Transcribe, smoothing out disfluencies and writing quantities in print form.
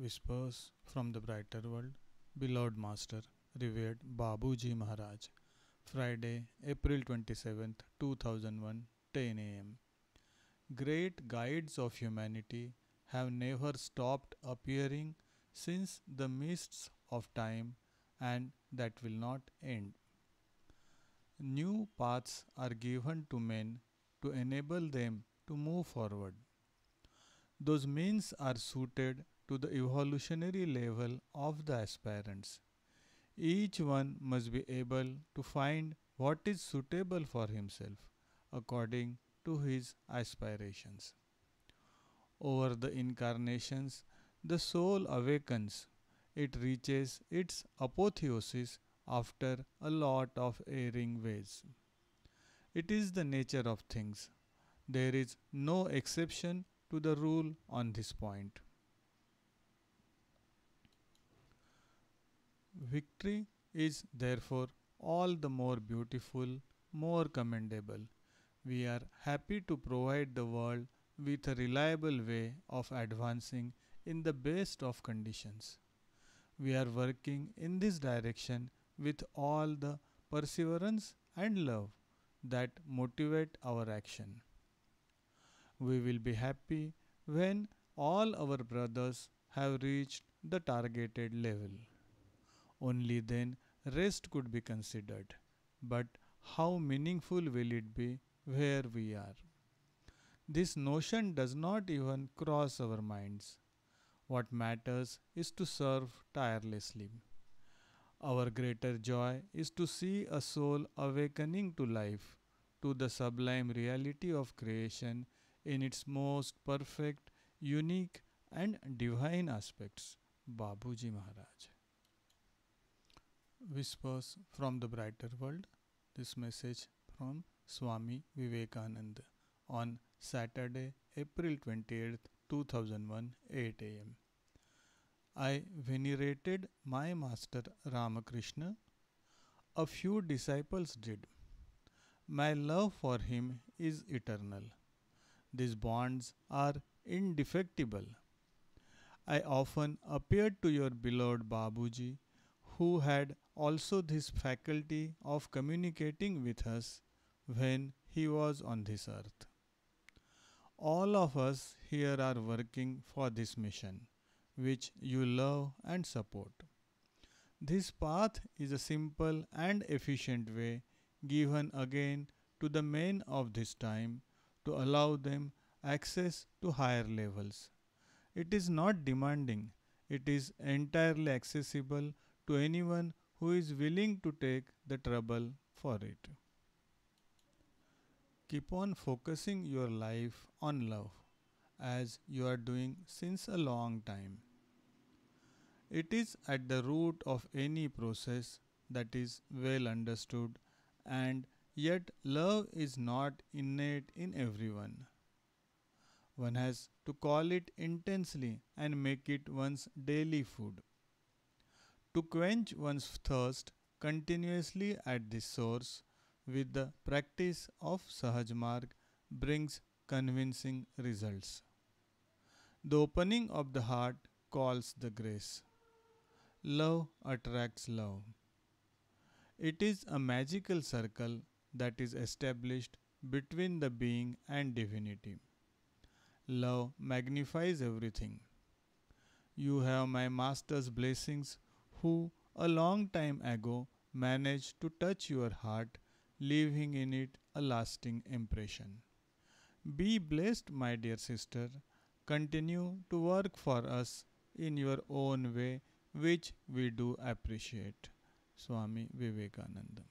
Whispers from the Brighter World, Beloved Master, Revered Babuji Maharaj, Friday, April 27th, 2001, 10 am. Great guides of humanity have never stopped appearing since the mists of time, and that will not end. New paths are given to men to enable them to move forward. Those means are suited to the evolutionary level of the aspirants. Each one must be able to find what is suitable for himself according to his aspirations. Over the incarnations, the soul awakens. It reaches its apotheosis after a lot of erring ways. It is the nature of things. There is no exception to the rule on this point. Victory is therefore all the more beautiful, more commendable. We are happy to provide the world with a reliable way of advancing in the best of conditions. We are working in this direction with all the perseverance and love that motivate our action. We will be happy when all our brothers have reached the targeted level. Only then rest could be considered. But how meaningful will it be where we are? This notion does not even cross our minds. What matters is to serve tirelessly. Our greater joy is to see a soul awakening to life, to the sublime reality of creation in its most perfect, unique, and divine aspects. Babuji Maharaj. Whispers from the Brighter World. This message from Swami Vivekananda on Saturday, April 28th, 2001, 8 am. I venerated my master Ramakrishna. A few disciples did. My love for him is eternal. These bonds are indefectible. I often appeared to your beloved Babuji, who had also this faculty of communicating with us when he was on this earth. All of us here are working for this mission, which you love and support. This path is a simple and efficient way given again to the men of this time to allow them access to higher levels. It is not demanding, it is entirely accessible to anyone who is willing to take the trouble for it. Keep on focusing your life on love as you are doing since a long time. It is at the root of any process that is well understood, and yet love is not innate in everyone. One has to call it intensely and make it one's daily food. To quench one's thirst continuously at this source with the practice of Sahaj Marg brings convincing results. The opening of the heart calls the grace. Love attracts love. It is a magical circle that is established between the being and divinity. Love magnifies everything. You have my master's blessings, who a long time ago managed to touch your heart, leaving in it a lasting impression. Be blessed, my dear sister. Continue to work for us in your own way, which we do appreciate. Swami Vivekananda.